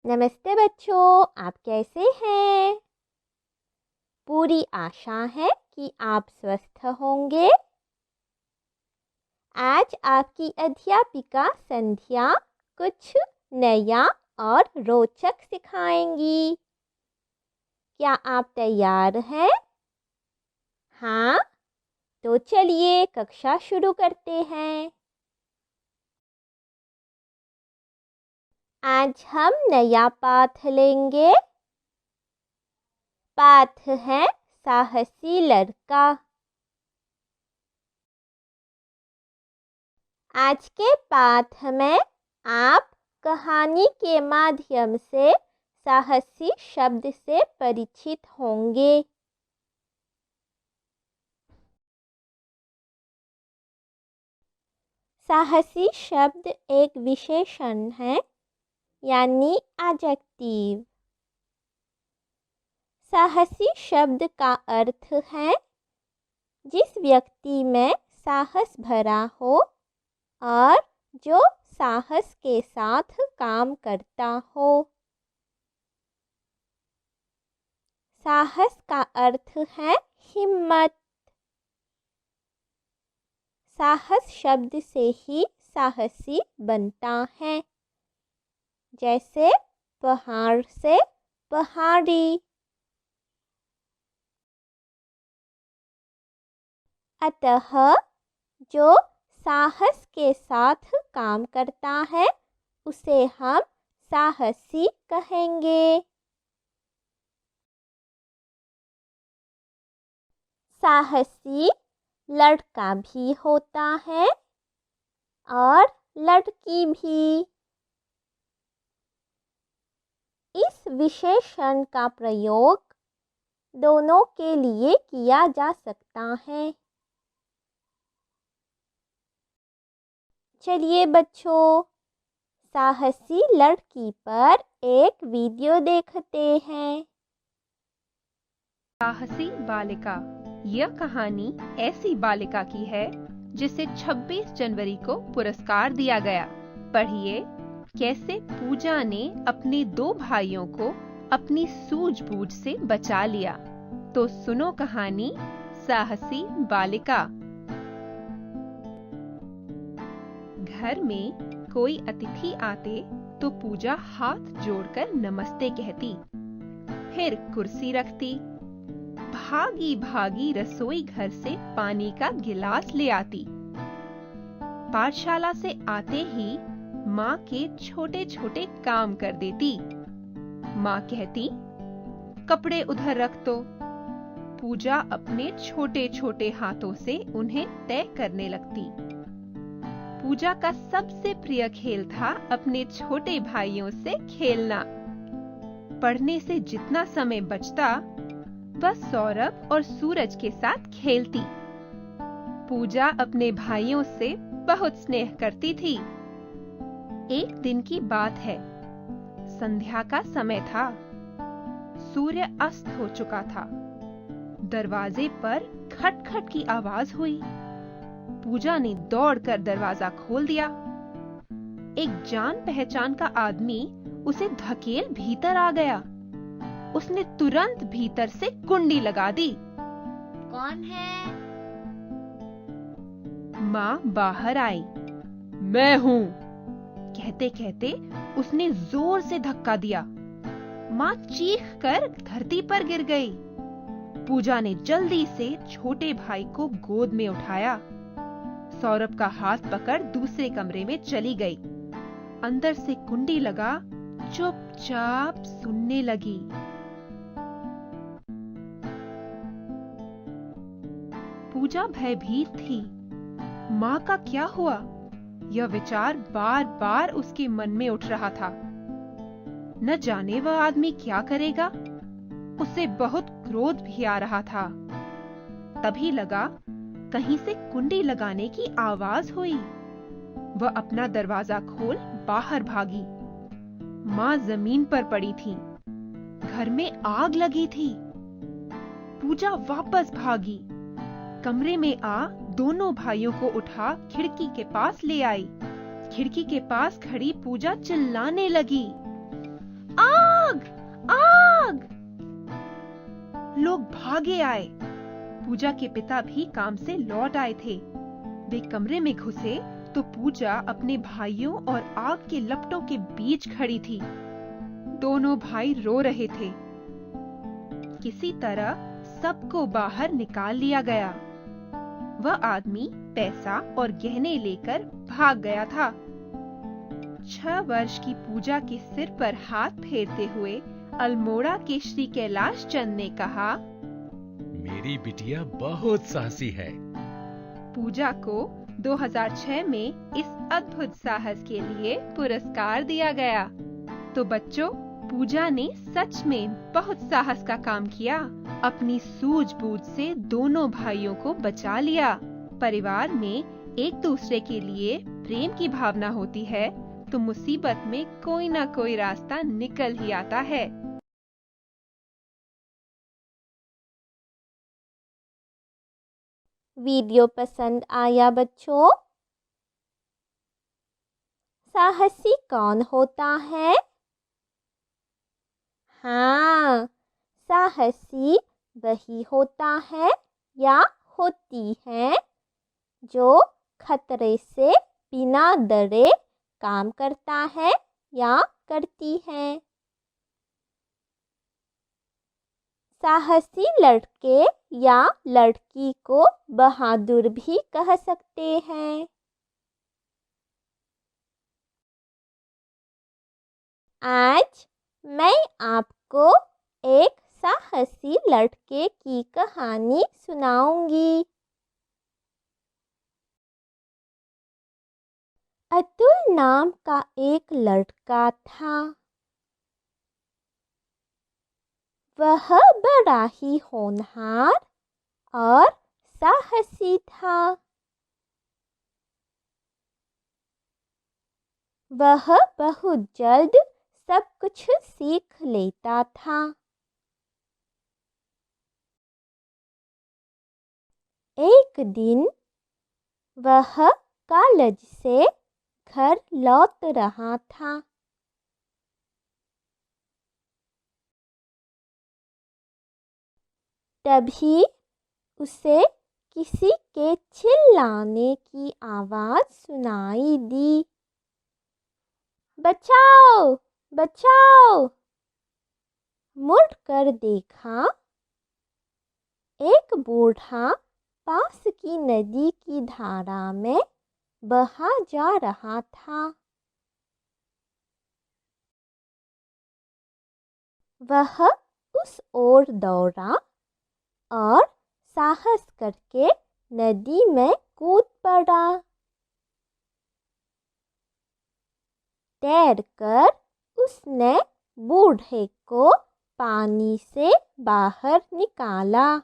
नमस्ते बच्चों, आप कैसे हैं? पूरी आशा है कि आप स्वस्थ होंगे। आज आपकी अध्यापिका संध्या कुछ नया और रोचक सिखाएंगी। क्या आप तैयार हैं? हाँ, तो चलिए कक्षा शुरू करते हैं। आज हम नया पाठ लेंगे। पाठ है साहसी लड़का। आज के पाठ में आप कहानी के माध्यम से साहसी शब्द से परिचित होंगे। साहसी शब्द एक विशेषण है, यानी एडजेक्टिव। साहसी शब्द का अर्थ है जिस व्यक्ति में साहस भरा हो और जो साहस के साथ काम करता हो। साहस का अर्थ है हिम्मत। साहस शब्द से ही साहसी बनता है, जैसे पहाड़ से पहाड़ी। अतः जो साहस के साथ काम करता है उसे हम साहसी कहेंगे। साहसी लड़का भी होता है और लड़की भी। इस विशेषण का प्रयोग दोनों के लिए किया जा सकता है। चलिए बच्चों, साहसी लड़की पर एक वीडियो देखते हैं। साहसी बालिका। यह कहानी ऐसी बालिका की है जिसे 26 जनवरी को पुरस्कार दिया गया। पढ़िए कैसे पूजा ने अपने 2 भाइयों को अपनी सूझबूझ से बचा लिया। तो सुनो कहानी साहसी बालिका। घर में कोई अतिथि आते तो पूजा हाथ जोड़कर नमस्ते कहती, फिर कुर्सी रखती, भागी भागी रसोई घर से पानी का गिलास ले आती। पाठशाला से आते ही माँ के छोटे छोटे काम कर देती। माँ कहती, कपड़े उधर रख दो। पूजा अपने छोटे छोटे हाथों से उन्हें तय करने लगती। पूजा का सबसे प्रिय खेल था अपने छोटे भाइयों से खेलना। पढ़ने से जितना समय बचता वह सौरभ और सूरज के साथ खेलती। पूजा अपने भाइयों से बहुत स्नेह करती थी। एक दिन की बात है, संध्या का समय था। सूर्य अस्त हो चुका था। दरवाजे पर खटखट की आवाज हुई। पूजा ने दौड़कर दरवाजा खोल दिया। एक जान पहचान का आदमी उसे धकेल भीतर आ गया। उसने तुरंत भीतर से कुंडी लगा दी। कौन है? माँ बाहर आई। मैं हूँ, कहते कहते उसने जोर से धक्का दिया। माँ चीख कर धरती पर गिर गई। पूजा ने जल्दी से छोटे भाई को गोद में उठाया। सौरभ का हाथ पकड़ दूसरे कमरे में चली गई। अंदर से कुंडी लगा चुपचाप सुनने लगी। पूजा भयभीत थी। माँ का क्या हुआ? यह विचार बार बार उसके मन में उठ रहा था। न जाने वह आदमी क्या करेगा। उसे बहुत क्रोध भी आ रहा था। तभी लगा कहीं से कुंडी लगाने की आवाज हुई। वह अपना दरवाजा खोल बाहर भागी। माँ जमीन पर पड़ी थी। घर में आग लगी थी। पूजा वापस भागी। कमरे में आ दोनों भाइयों को उठा खिड़की के पास ले आई। खिड़की के पास खड़ी पूजा चिल्लाने लगी, आग! आग! लोग भागे आए। पूजा के पिता भी काम से लौट आए थे। वे कमरे में घुसे तो पूजा अपने भाइयों और आग के लपटों के बीच खड़ी थी। दोनों भाई रो रहे थे। किसी तरह सबको बाहर निकाल लिया गया। वह आदमी पैसा और गहने लेकर भाग गया था। 6 वर्ष की पूजा के सिर पर हाथ फेरते हुए अल्मोड़ा के श्री कैलाश चंद ने कहा, मेरी बिटिया बहुत साहसी है। पूजा को 2006 में इस अद्भुत साहस के लिए पुरस्कार दिया गया। तो बच्चों, पूजा ने सच में बहुत साहस का काम किया। अपनी सूझबूझ से दोनों भाइयों को बचा लिया। परिवार में एक दूसरे के लिए प्रेम की भावना होती है तो मुसीबत में कोई ना कोई रास्ता निकल ही आता है। वीडियो पसंद आया बच्चों? साहसी कौन होता है? हाँ, साहसी वही होता है या होती है जो खतरे से बिना डरे काम करता है या करती है। साहसी लड़के या लड़की को बहादुर भी कह सकते हैं। आज मैं आपको एक साहसी लड़के की कहानी सुनाऊंगी। अतुल नाम का एक लड़का था। वह बड़ा ही होनहार और साहसी था। वह बहुत जल्द सब कुछ सीख लेता था। एक दिन वह कॉलेज से घर लौट रहा था। तभी उसे किसी के चिल्लाने की आवाज़ सुनाई दी। बचाओ! बचाओ! मुड़कर देखा, एक बूढ़ा पास की नदी की धारा में बहा जा रहा था। वह उस ओर दौड़ा और साहस करके नदी में कूद पड़ा। तैरकर उसने बूढ़े को पानी से बाहर निकाला।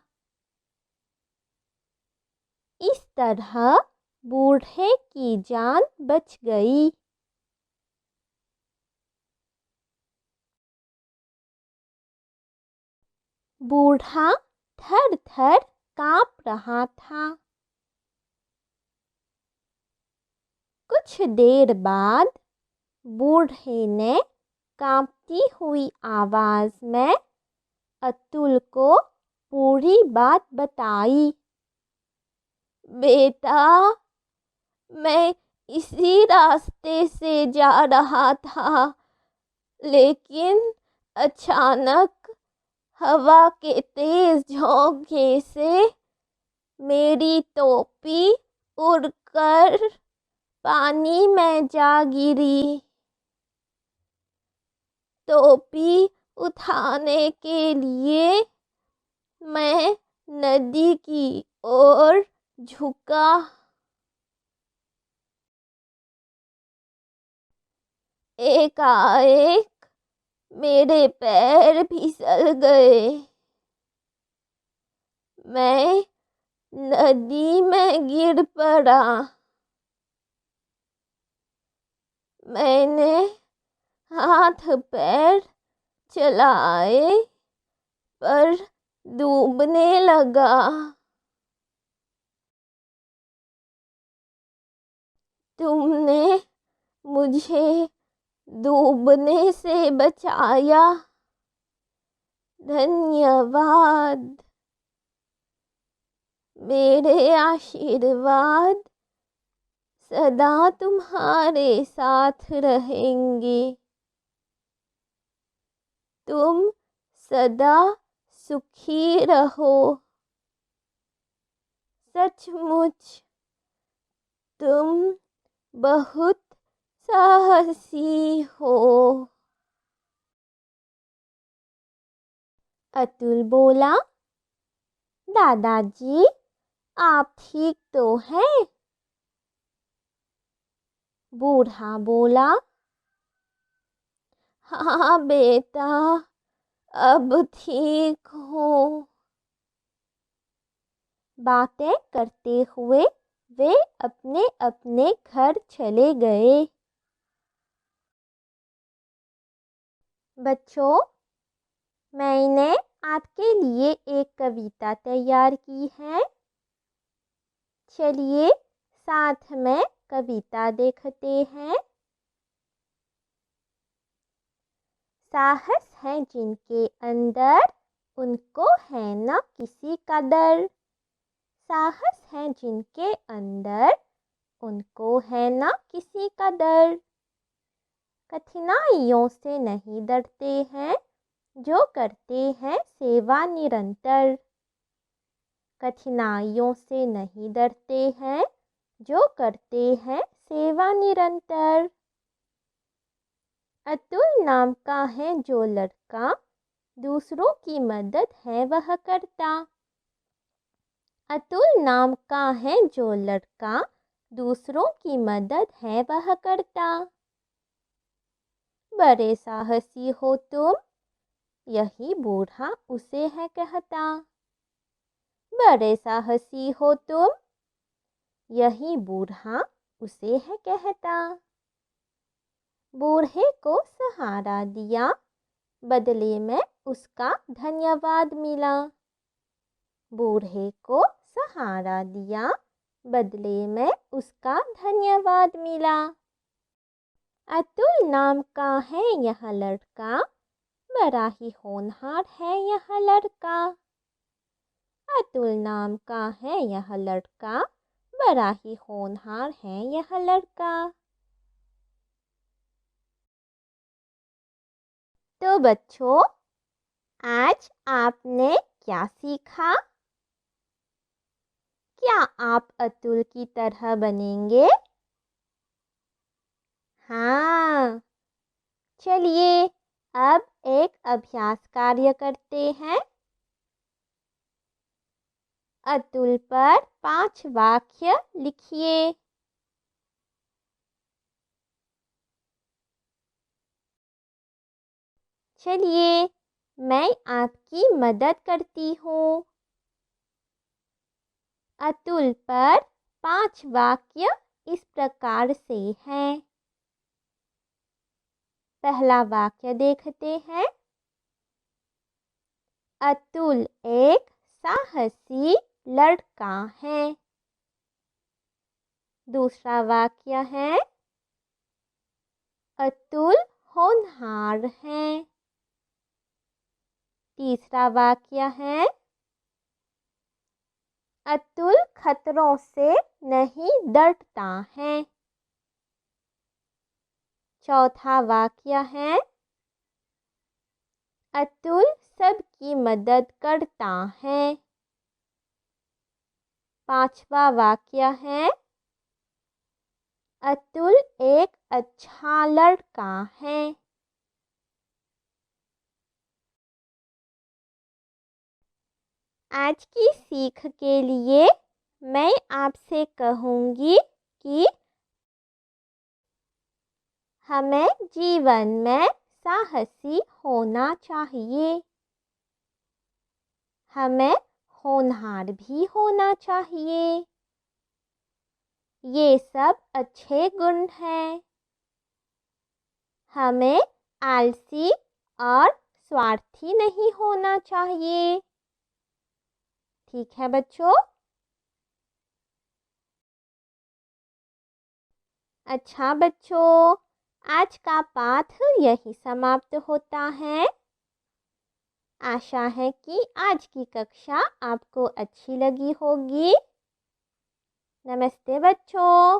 इस तरह बूढ़े की जान बच गई। बूढ़ा थर-थर काँप रहा था। कुछ देर बाद बूढ़े ने कांपती हुई आवाज में अतुल को पूरी बात बताई। बेटा, मैं इसी रास्ते से जा रहा था, लेकिन अचानक हवा के तेज झोंके से मेरी टोपी उड़कर पानी में जा गिरी। टोपी उठाने के लिए मैं नदी की ओर झुका। एकाएक मेरे पैर फिसल गए। मैं नदी में गिर पड़ा। मैंने हाथ पैर चलाए पर डूबने लगा। तुमने मुझे डूबने से बचाया। धन्यवाद। मेरे आशीर्वाद सदा तुम्हारे साथ रहेंगे। तुम सदा सुखी रहो। सचमुच तुम बहुत साहसी हो। अतुल बोला, दादाजी आप ठीक तो हैं? बूढ़ा बोला, हाँ बेटा, अब ठीक हूँ। बातें करते हुए वे अपने अपने घर चले गए। बच्चों, मैंने आपके लिए एक कविता तैयार की है। चलिए साथ में कविता देखते हैं। साहस है जिनके अंदर, उनको है न किसी का डर। साहस है जिनके अंदर, उनको है न किसी का डर। कठिनाइयों से नहीं डरते हैं, जो करते हैं सेवा निरंतर। कठिनाइयों से नहीं डरते हैं, जो करते हैं सेवा निरंतर। अतुल नाम का है जो लड़का, दूसरों की मदद है वह करता। अतुल नाम का है जो लड़का, दूसरों की मदद है वह करता। बड़े साहसी हो तुम, यही बूढ़ा उसे है कहता। बड़े साहसी हो तुम, यही बूढ़ा उसे है कहता। बूढ़े को सहारा दिया, बदले में उसका धन्यवाद मिला। बूढ़े को सहारा दिया, बदले में उसका धन्यवाद मिला। अतुल नाम का है यह लड़का, बड़ा ही होनहार है यह लड़का। अतुल नाम का है यह लड़का, बड़ा ही होनहार है यह लड़का। तो बच्चों, आज आपने क्या सीखा? क्या आप अतुल की तरह बनेंगे? हाँ, चलिए अब एक अभ्यास कार्य करते हैं। अतुल पर 5 वाक्य लिखिए। चलिए मैं आपकी मदद करती हूँ। अतुल पर 5 वाक्य इस प्रकार से हैं। पहला वाक्य देखते हैं। अतुल एक साहसी लड़का है। दूसरा वाक्य है, अतुल होनहार है। तीसरा वाक्य है, अतुल खतरों से नहीं डरता है। चौथा वाक्य है, अतुल सबकी मदद करता है। पांचवा वाक्य है, अतुल एक अच्छा लड़का है। आज की सीख के लिए मैं आपसे कहूँगी कि हमें जीवन में साहसी होना चाहिए। हमें होनहार भी होना चाहिए। ये सब अच्छे गुण हैं। हमें आलसी और स्वार्थी नहीं होना चाहिए। ठीक है बच्चों? अच्छा बच्चों, आज का पाठ यही समाप्त होता है। आशा है कि आज की कक्षा आपको अच्छी लगी होगी। नमस्ते बच्चों।